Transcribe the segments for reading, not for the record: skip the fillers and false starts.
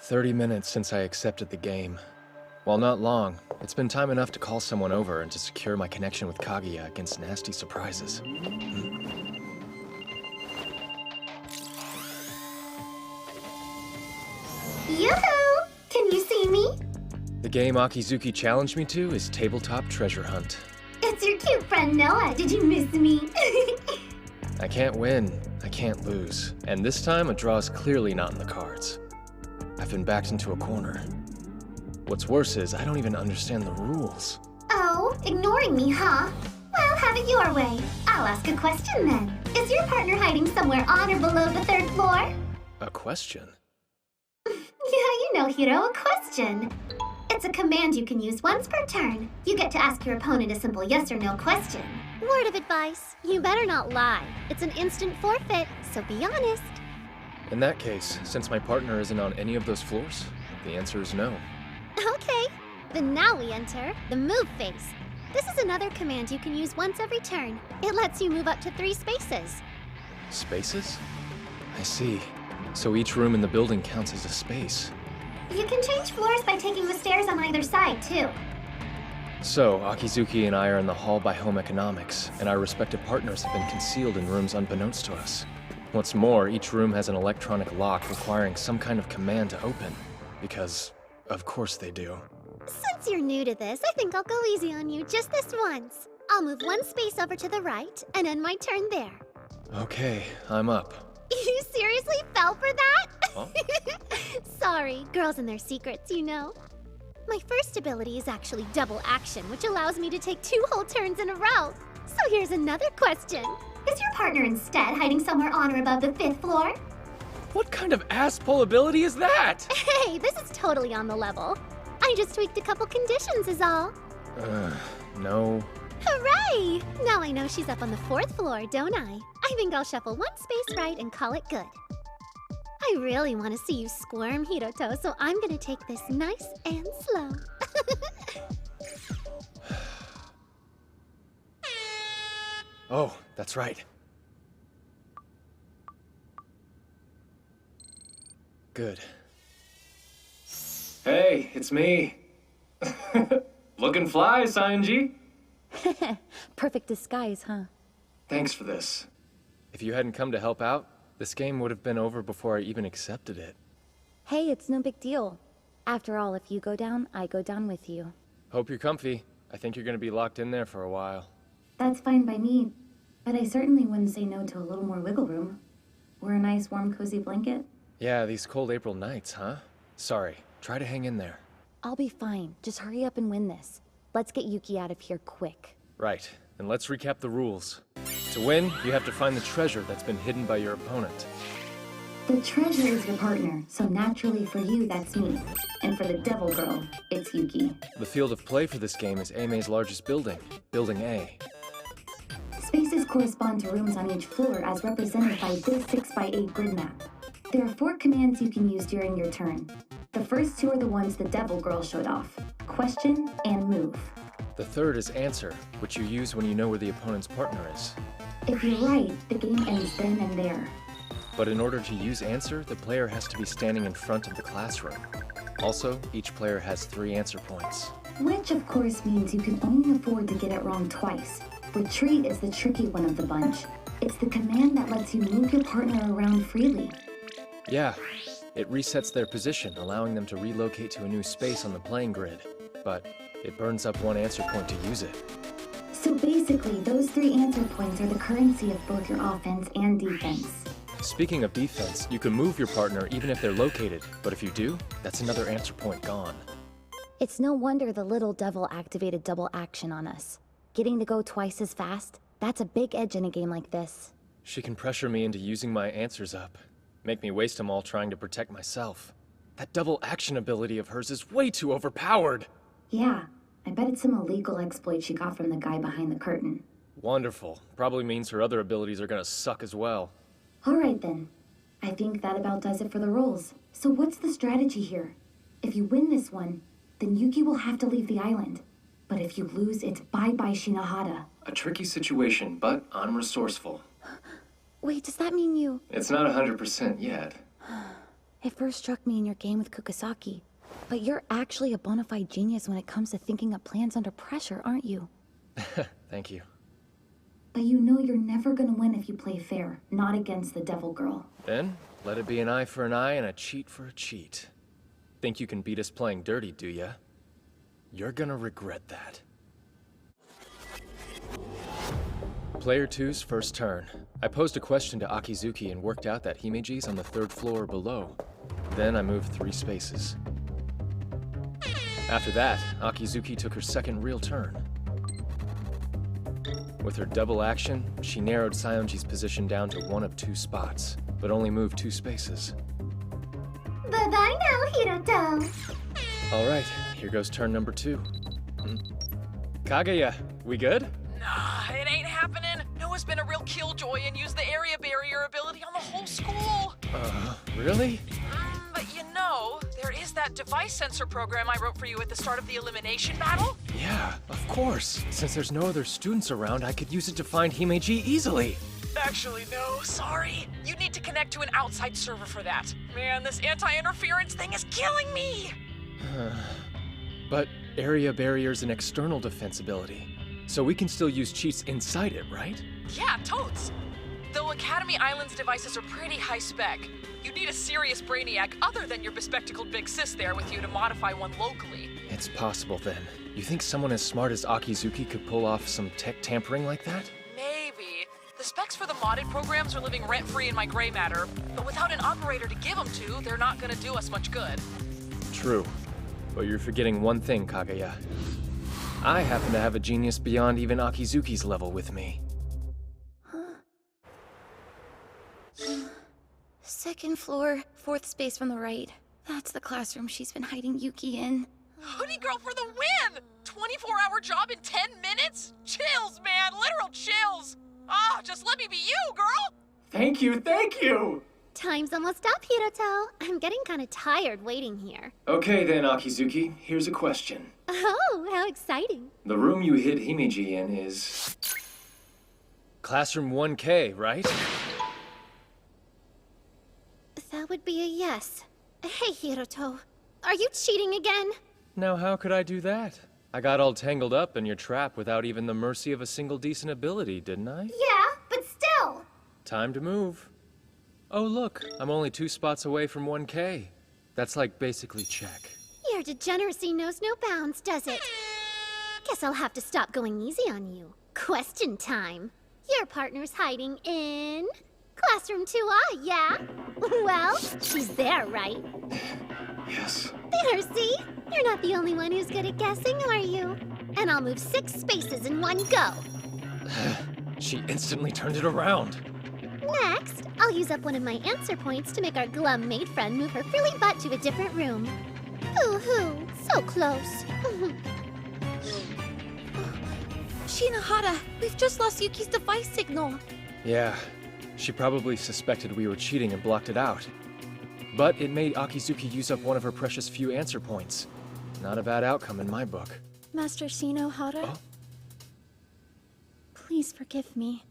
30 minutes since I accepted the game. While not long, it's been time enough to call someone over and to secure my connection with Kaguya against nasty surprises. Yoo-hoo! Can you see me? The game Akizuki challenged me to is Tabletop Treasure Hunt. It's your cute friend Noah. Did you miss me? I can't win, I can't lose, and this time a draw is clearly not in the cards. I've been backed into a corner. What's worse is I don't even understand the rules. Oh, ignoring me, huh? Well, have it your way. I'll ask a question then. Is your partner hiding somewhere on or below the 3rd floor? A question? Yeah, you know, Hiro, a question. It's a command you can use once per turn. You get to ask your opponent a simple yes or no question. Word of advice, you better not lie. It's an instant forfeit, so be honest. In that case, since my partner isn't on any of those floors, the answer is no. Okay, then now we enter the move phase. This is another command you can use once every turn. It lets you move up to 3 spaces. Spaces? I see. So each room in the building counts as a space. You can change floors by taking the stairs on either side, too. So, Akizuki and I are in the hall by Home Economics, and our respective partners have been concealed in rooms unbeknownst to us. What's more, each room has an electronic lock requiring some kind of command to open. Because, of course they do. Since you're new to this, I think I'll go easy on you just this once. I'll move 1 space over to the right and end my turn there. Okay, I'm up. You seriously fell for that? Huh? Sorry, girls and their secrets, you know. My first ability is actually double action, which allows me to take 2 whole turns in a row. So here's another question. Is your partner instead hiding somewhere on or above the 5th floor? What kind of ass-pull ability is that? Hey, this is totally on the level. I just tweaked a couple conditions is all. No. Hooray! Now I know she's up on the 4th floor, don't I? I think I'll shuffle 1 space right and call it good. I really want to see you squirm, Hiroto, so I'm gonna take this nice and slow. Oh, that's right. Good. Hey, it's me. Looking fly, Sanji. Perfect disguise, huh? Thanks for this. If you hadn't come to help out, this game would have been over before I even accepted it. Hey, it's no big deal. After all, if you go down, I go down with you. Hope you're comfy. I think you're gonna be locked in there for a while. That's fine by me, but I certainly wouldn't say no to a little more wiggle room. Or a nice warm cozy blanket. Yeah, these cold April nights, huh? Sorry, try to hang in there. I'll be fine. Just hurry up and win this. Let's get Yuki out of here quick. Right, and let's recap the rules. To win, you have to find the treasure that's been hidden by your opponent. The treasure is your partner, so naturally for you, that's me. And for the devil girl, it's Yuki. The field of play for this game is Aime's largest building, Building A. Spaces correspond to rooms on each floor as represented by this 6x8 grid map. There are 4 commands you can use during your turn. The first 2 are the ones the devil girl showed off. Question and move. The third is Answer, which you use when you know where the opponent's partner is. If you're right, the game ends then and there. But in order to use Answer, the player has to be standing in front of the classroom. Also, each player has 3 answer points. Which of course means you can only afford to get it wrong twice. Retreat is the tricky one of the bunch. It's the command that lets you move your partner around freely. Yeah, it resets their position, allowing them to relocate to a new space on the playing grid. But it burns up 1 answer point to use it. So basically, those 3 answer points are the currency of both your offense and defense. Speaking of defense, you can move your partner even if they're located, but if you do, that's another answer point gone. It's no wonder the little devil activated double action on us. Getting to go twice as fast, that's a big edge in a game like this. She can pressure me into using my answers up, make me waste them all trying to protect myself. That double action ability of hers is way too overpowered! Yeah, I bet it's some illegal exploit she got from the guy behind the curtain. Wonderful. Probably means her other abilities are gonna suck as well. Alright then. I think that about does it for the rules. So what's the strategy here? If you win this one, then Yuki will have to leave the island. But if you lose, it's bye-bye Shinohara. A tricky situation, but I'm resourceful. Wait, does that mean you... It's not 100% yet. It first struck me in your game with Kukasaki. But you're actually a bona fide genius when it comes to thinking up plans under pressure, aren't you? Thank you. But you know you're never gonna win if you play fair, not against the Devil Girl. Then, let it be an eye for an eye and a cheat for a cheat. Think you can beat us playing dirty, do ya? You're gonna regret that. Player 2's first turn. I posed a question to Akizuki and worked out that Himeji's on the 3rd floor or below. Then I moved 3 spaces. After that, Akizuki took her second real turn. With her double action, she narrowed Saionji's position down to 1 of 2 spots, but only moved 2 spaces. Bye-bye now, Hiroto. Alright, here goes turn number 2. Kaguya, we good? Nah, it ain't happening. Noah's been a real killjoy and used the area barrier ability on the whole school. Really? But you know, there is that device sensor program I wrote for you at the start of the elimination battle. Yeah, of course. Since there's no other students around, I could use it to find Himeji easily. Actually, no, sorry. You need to connect to an outside server for that. Man, this anti-interference thing is killing me! But area barrier's an external defense ability, so we can still use cheats inside it, right? Yeah, totes. Though Academy Island's devices are pretty high spec, you need a serious brainiac other than your bespectacled big sis there with you to modify one locally. It's possible then. You think someone as smart as Akizuki could pull off some tech tampering like that? Maybe. The specs for the modded programs are living rent-free in my gray matter, but without an operator to give them to, they're not gonna do us much good. True. But you're forgetting one thing, Kaguya. I happen to have a genius beyond even Akizuki's level with me. 2nd floor, 4th space from the right. That's the classroom she's been hiding Yuki in. Hoodie girl for the win! 24-hour job in 10 minutes? Chills, man, literal chills! Ah, just let me be you, girl! Thank you, thank you! Time's almost up, Hiroto. I'm getting kind of tired waiting here. Okay then, Akizuki, here's a question. Oh, how exciting. The room you hid Himeji in is... Classroom 1K, right? That would be a yes. Hey, Hiroto. Are you cheating again? Now how could I do that? I got all tangled up in your trap without even the mercy of a single decent ability, didn't I? Yeah, but still. Time to move. Oh look, I'm only 2 spots away from 1K. That's like basically check. Your degeneracy knows no bounds, does it? Guess I'll have to stop going easy on you. Question time. Your partner's hiding in... Classroom 2I, yeah? Well, she's there, right? Yes. There, see? You're not the only one who's good at guessing, are you? And I'll move 6 spaces in one go. She instantly turned it around. Next, I'll use up one of my answer points to make our glum maid friend move her frilly butt to a different room. Hoo-hoo, so close. Shinahara, we've just lost Yuki's device signal. Yeah, she probably suspected we were cheating and blocked it out. But it made Akizuki use up one of her precious few answer points. Not a bad outcome in my book. Master Shinohara? Oh? Please forgive me.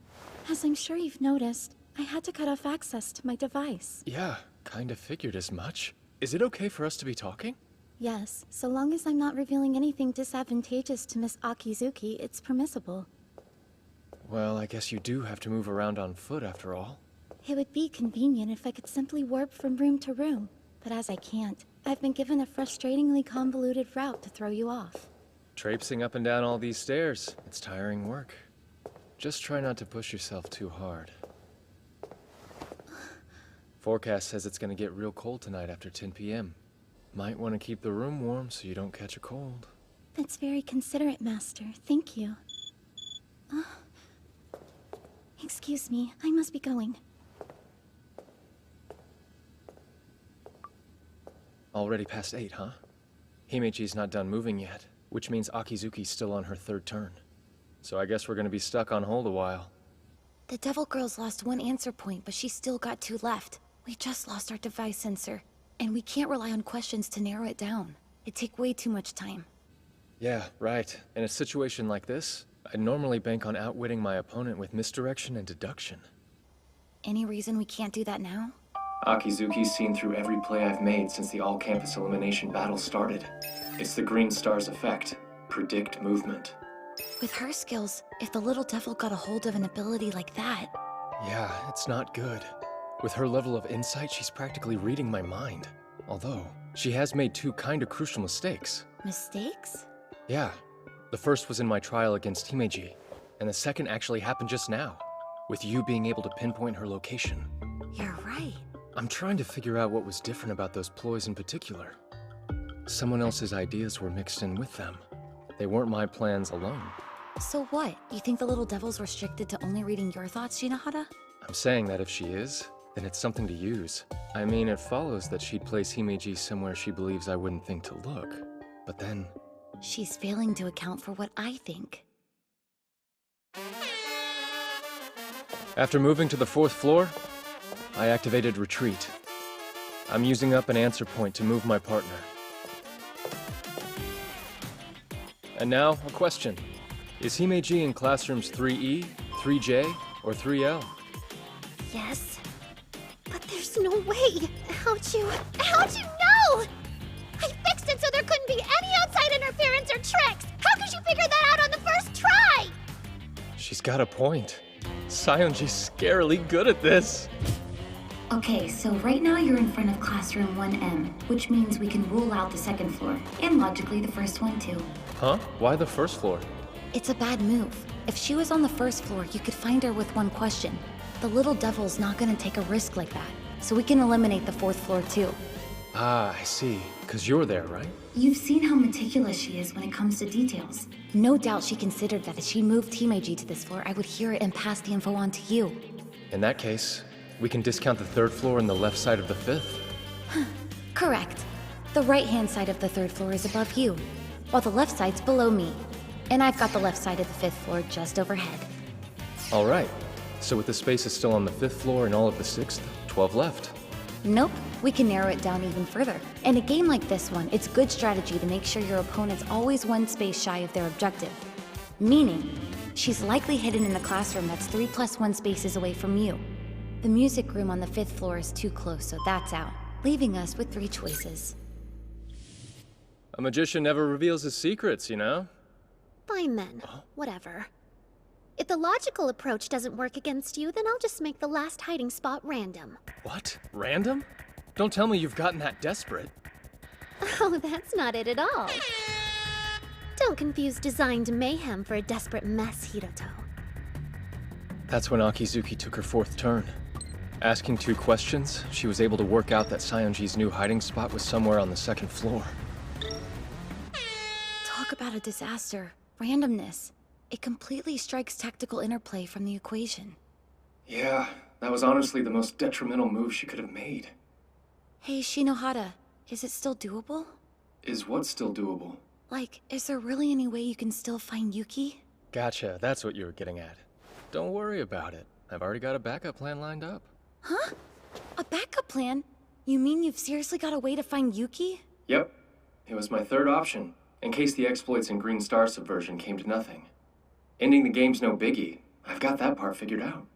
As I'm sure you've noticed, I had to cut off access to my device. Yeah, kinda figured as much. Is it okay for us to be talking? Yes, so long as I'm not revealing anything disadvantageous to Miss Akizuki, it's permissible. Well, I guess you do have to move around on foot after all. It would be convenient if I could simply warp from room to room, but as I can't, I've been given a frustratingly convoluted route to throw you off. Traipsing up and down all these stairs, it's tiring work. Just try not to push yourself too hard. Forecast says it's gonna get real cold tonight after 10 p.m. Might want to keep the room warm so you don't catch a cold. That's very considerate, Master. Thank you. Excuse me, I must be going. Already past 8, huh? Himeji's not done moving yet, which means Akizuki's still on her 3rd turn. So I guess we're gonna be stuck on hold a while. The Devil Girl's lost 1 answer point, but she's still got 2 left. We just lost our device sensor, and we can't rely on questions to narrow it down. It'd take way too much time. Yeah, right. In a situation like this, I'd normally bank on outwitting my opponent with misdirection and deduction. Any reason we can't do that now? Akizuki's seen through every play I've made since the all-campus elimination battle started. It's the Green Star's effect. Predict movement. With her skills, if the little devil got a hold of an ability like that... Yeah, it's not good. With her level of insight, she's practically reading my mind. Although, she has made two kinda crucial mistakes. Mistakes? Yeah. The first was in my trial against Himeji, and the second actually happened just now, with you being able to pinpoint her location. You're right. I'm trying to figure out what was different about those ploys in particular. Someone else's ideas were mixed in with them. They weren't my plans alone. So what? You think the little devil's restricted to only reading your thoughts, Shinohara? I'm saying that if she is, then it's something to use. I mean, it follows that she'd place Himeji somewhere she believes I wouldn't think to look. But then... She's failing to account for what I think. After moving to the 4th floor, I activated Retreat. I'm using up an answer point to move my partner. And now, a question. Is Himeji in classrooms 3E, 3J, or 3L? Yes. But there's no way. How'd you know? I fixed it so there couldn't be any outside interference or tricks. How could you figure that out on the first try? She's got a point. Sayonji's scarily good at this. Okay, so right now you're in front of classroom 1M, which means we can rule out the 2nd floor, and logically the first one too. Huh? Why the 1st floor? It's a bad move. If she was on the 1st floor, you could find her with one question. The little devil's not gonna take a risk like that, so we can eliminate the 4th floor too. Ah, I see. 'Cause you're there, right? You've seen how meticulous she is when it comes to details. No doubt she considered that if she moved Himeji to this floor, I would hear it and pass the info on to you. In that case, we can discount the 3rd floor and the left side of the 5th. Correct. The right-hand side of the 3rd floor is above you, while the left side's below me. And I've got the left side of the 5th floor just overhead. All right. So with the spaces still on the 5th floor and all of the 6th, 12 left. Nope, we can narrow it down even further. In a game like this one, it's good strategy to make sure your opponent's always one space shy of their objective. Meaning, she's likely hidden in the classroom that's 3+1 spaces away from you. The music room on the 5th floor is too close, so that's out, leaving us with 3 choices. A magician never reveals his secrets, you know? Fine then. Whatever. If the logical approach doesn't work against you, then I'll just make the last hiding spot random. What? Random? Don't tell me you've gotten that desperate. Oh, that's not it at all. Don't confuse designed mayhem for a desperate mess, Hiroto. That's when Akizuki took her 4th turn. Asking 2 questions, she was able to work out that Sayonji's new hiding spot was somewhere on the 2nd floor. Talk about a disaster. Randomness. It completely strikes tactical interplay from the equation. Yeah, that was honestly the most detrimental move she could have made. Hey, Shinohara, is it still doable? Is what still doable? Like, is there really any way you can still find Yuki? Gotcha, that's what you were getting at. Don't worry about it. I've already got a backup plan lined up. Huh? A backup plan? You mean you've seriously got a way to find Yuki? Yep. It was my 3rd option, in case the exploits in Green Star Subversion came to nothing. Ending the game's no biggie. I've got that part figured out.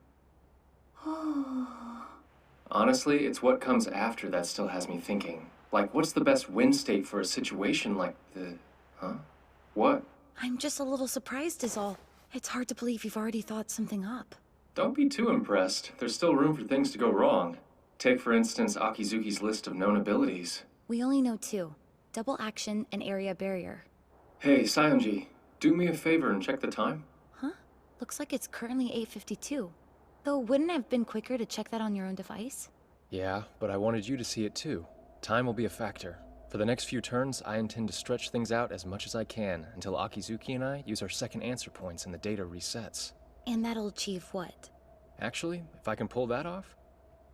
Honestly, it's what comes after that still has me thinking. Like, what's the best win state for a situation like the... Huh? What? I'm just a little surprised is all. It's hard to believe you've already thought something up. Don't be too impressed. There's still room for things to go wrong. Take, for instance, Akizuki's list of known abilities. We only know 2. Double action and area barrier. Hey, Sayonji, do me a favor and check the time. Huh? Looks like it's currently 8:52. Though wouldn't it have been quicker to check that on your own device? Yeah, but I wanted you to see it too. Time will be a factor. For the next few turns, I intend to stretch things out as much as I can until Akizuki and I use our 2nd answer points and the data resets. And that'll achieve what? Actually, if I can pull that off,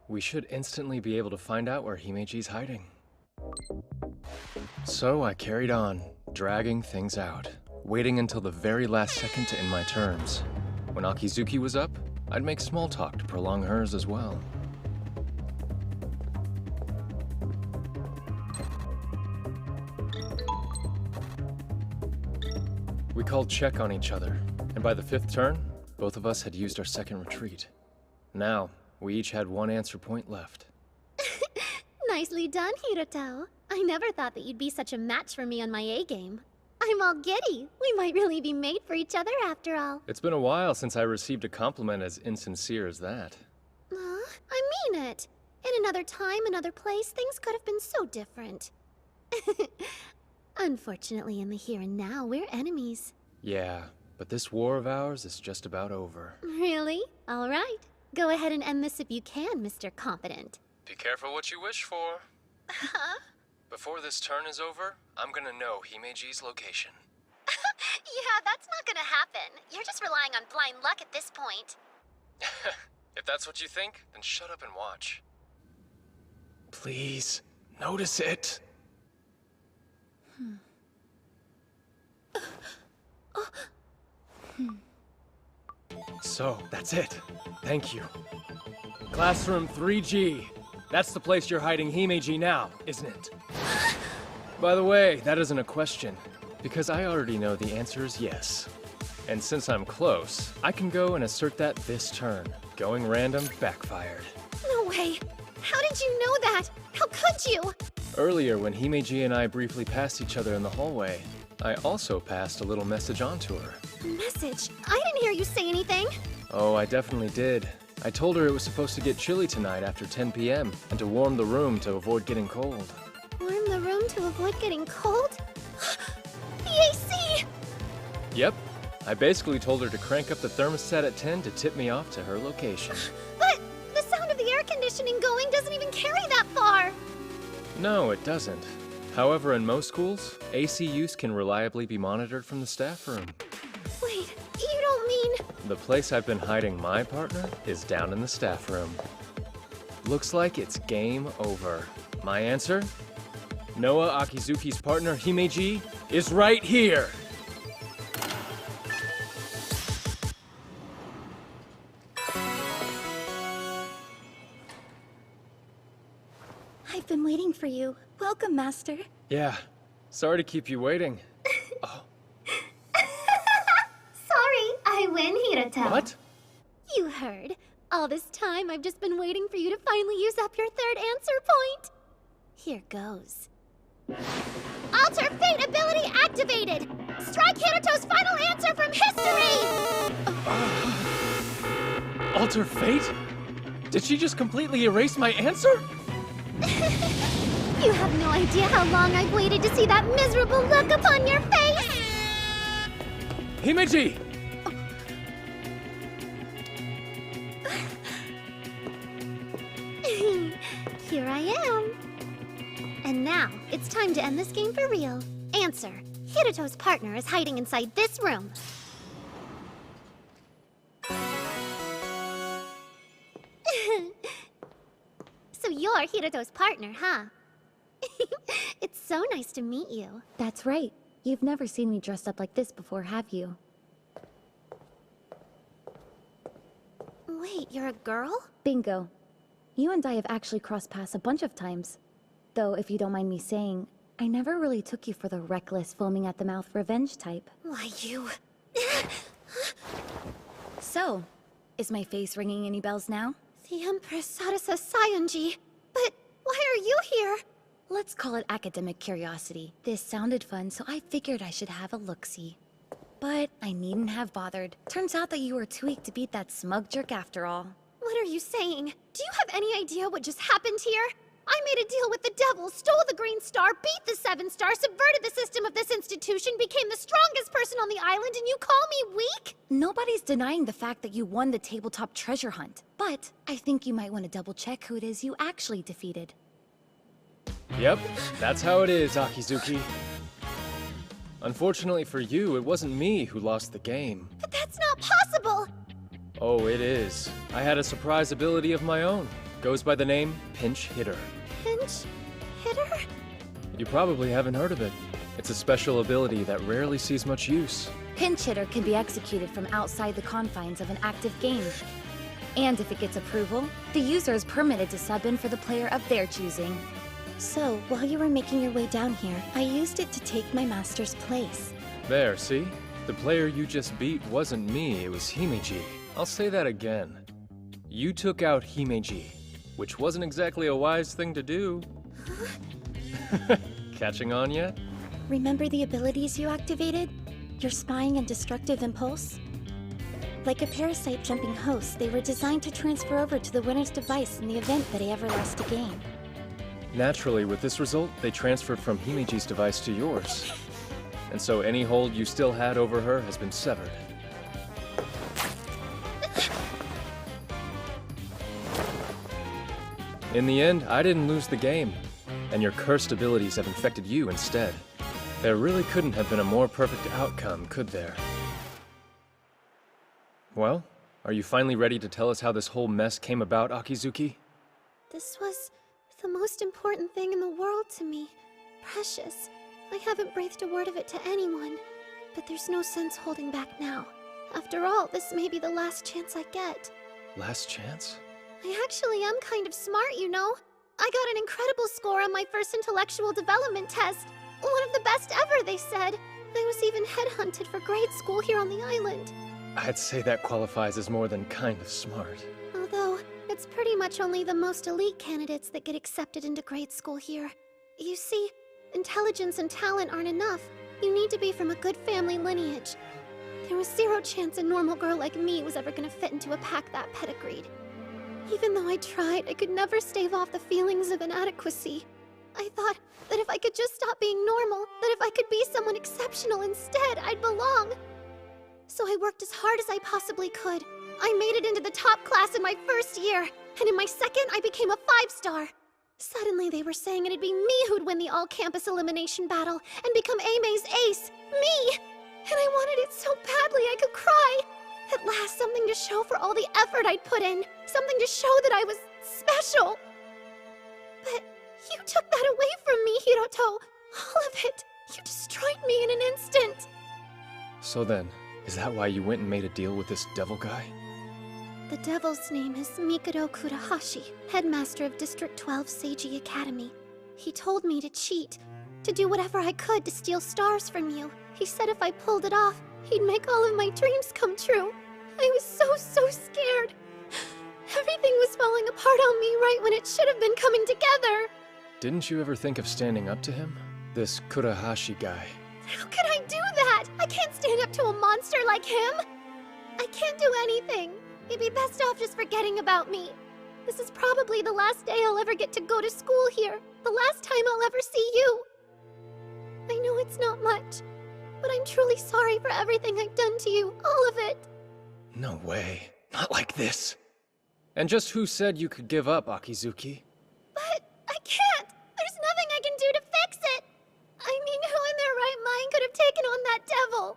we should instantly be able to find out where Himeji's hiding. So I carried on, dragging things out, waiting until the very last second to end my turns. When Akizuki was up, I'd make small talk to prolong hers as well. We called check on each other, and by the 5th turn, both of us had used our 2nd retreat. Now, we each had 1 answer point left. Nicely done, Hiroto. I never thought that you'd be such a match for me on my A game. I'm all giddy. We might really be made for each other after all. It's been a while since I received a compliment as insincere as that. I mean it. In another time, another place, things could have been so different. Unfortunately, in the here and now, we're enemies. Yeah, but this war of ours is just about over. Really? All right. Go ahead and end this if you can, Mr. Competent. Be careful what you wish for. Huh? Before this turn is over, I'm gonna know Himeji's location. Yeah, that's not gonna happen. You're just relying on blind luck at this point. If that's what you think, then shut up and watch. Please, notice it. So, that's it. Thank you. Classroom 3G. That's the place you're hiding Himeji now, isn't it? By the way, that isn't a question, because I already know the answer is yes. And since I'm close, I can go and assert that this turn. Going random backfired. No way. How did you know that? How could you? Earlier, when Himeji and I briefly passed each other in the hallway, I also passed a little message on to her. Message? I didn't hear you say anything. Oh, I definitely did. I told her it was supposed to get chilly tonight after 10 p.m. and to warm the room to avoid getting cold. Warm the room to avoid getting cold? The AC! Yep. I basically told her to crank up the thermostat at 10 to tip me off to her location. But the sound of the air conditioning going doesn't even carry that far. No, it doesn't. However, in most schools, AC use can reliably be monitored from the staff room. Wait, you don't mean... The place I've been hiding my partner is down in the staff room. Looks like it's game over. My answer? Noah Akizuki's partner, Himeji, is right here! I've been waiting for you. Welcome, Master. Yeah. Sorry to keep you waiting. Oh, Sorry, I win, Hiroto. what? You heard. All this time, I've just been waiting for you to finally use up your third answer point. Here goes. Alter Fate ability activated! Strike Hiroto's final answer from history! Alter Fate? Did she just completely erase my answer? You have no idea how long I've waited to see that miserable look upon your face! Himeji! Here I am. And now, it's time to end this game for real. Answer. Hiroto's partner is hiding inside this room. So you're Hiroto's partner, huh? It's so nice to meet you. That's right. You've never seen me dressed up like this before, have you? Wait, you're a girl? Bingo. You and I have actually crossed paths a bunch of times. Though, if you don't mind me saying, I never really took you for the reckless, foaming at the mouth revenge type. Why, you... So, is my face ringing any bells now? The Empress Sarasa Sayonji. But why are you here? Let's call it academic curiosity. This sounded fun, so I figured I should have a look-see. But I needn't have bothered. Turns out that you were too weak to beat that smug jerk after all. What are you saying? Do you have any idea what just happened here? I made a deal with the devil, stole the Green Star, beat the Seven Star, subverted the system of this institution, became the strongest person on the island, and you call me weak? Nobody's denying the fact that you won the tabletop treasure hunt. But I think you might want to double-check who it is you actually defeated. Yep, that's how it is, Akizuki. Unfortunately for you, it wasn't me who lost the game. But that's not possible! Oh, it is. I had a surprise ability of my own. Goes by the name Pinch Hitter. Pinch hitter? You probably haven't heard of it. It's a special ability that rarely sees much use. Pinch hitter can be executed from outside the confines of an active game. And if it gets approval, the user is permitted to sub in for the player of their choosing. So, while you were making your way down here, I used it to take my master's place. There, see? The player you just beat wasn't me, it was Himeji. I'll say that again. You took out Himeji, which wasn't exactly a wise thing to do. Catching on yet? Remember the abilities you activated? Your spying and destructive impulse? Like a parasite jumping host, they were designed to transfer over to the winner's device in the event that he ever lost a game. Naturally, with this result, they transferred from Himeji's device to yours. And so any hold you still had over her has been severed. In the end, I didn't lose the game, and your cursed abilities have infected you instead. There really couldn't have been a more perfect outcome, could there? Well, are you finally ready to tell us how this whole mess came about, Akizuki? This was the most important thing in the world to me. Precious. I haven't breathed a word of it to anyone. But there's no sense holding back now. After all, this may be the last chance I get. Last chance? I actually am kind of smart, you know. I got an incredible score on my first intellectual development test. One of the best ever, they said. I was even headhunted for grade school here on the island. I'd say that qualifies as more than kind of smart. Although, it's pretty much only the most elite candidates that get accepted into grade school here. You see, intelligence and talent aren't enough. You need to be from a good family lineage. There was zero chance a normal girl like me was ever gonna fit into a pack that pedigreed. Even though I tried, I could never stave off the feelings of inadequacy. I thought that if I could just stop being normal, that if I could be someone exceptional instead, I'd belong. So I worked as hard as I possibly could. I made it into the top class in my first year, and in my second, I became a 5-star. Suddenly, they were saying it'd be me who'd win the all-campus elimination battle and become A-May's ace. Me! And I wanted it so badly I could cry. At last, something to show for all the effort I'd put in. Something to show that I was special. But you took that away from me, Hiroto. All of it. You destroyed me in an instant. So then, is that why you went and made a deal with this devil guy? The devil's name is Mikado Kurahashi, headmaster of District 12 Seiji Academy. He told me to cheat, to do whatever I could to steal stars from you. He said if I pulled it off, he'd make all of my dreams come true. I was so scared. Everything was falling apart on me right when it should have been coming together. Didn't you ever think of standing up to him? This Kurahashi guy. How could I do that? I can't stand up to a monster like him. I can't do anything. You'd be best off just forgetting about me. This is probably the last day I'll ever get to go to school here. The last time I'll ever see you. I know it's not much, but I'm truly sorry for everything I've done to you. All of it. No way. Not like this. And just who said you could give up, Akizuki? But I can't. There's nothing I can do to fix it. I mean, who in their right mind could have taken on that devil?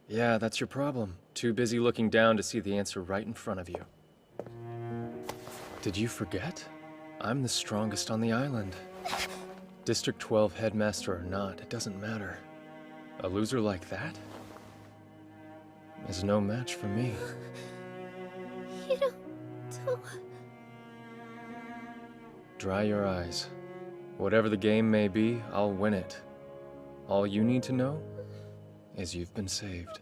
Yeah, that's your problem. Too busy looking down to see the answer right in front of you. Did you forget? I'm the strongest on the island. District 12 headmaster or not, it doesn't matter. A loser like that is no match for me. Hiroto. Dry your eyes. Whatever the game may be, I'll win it. All you need to know is you've been saved.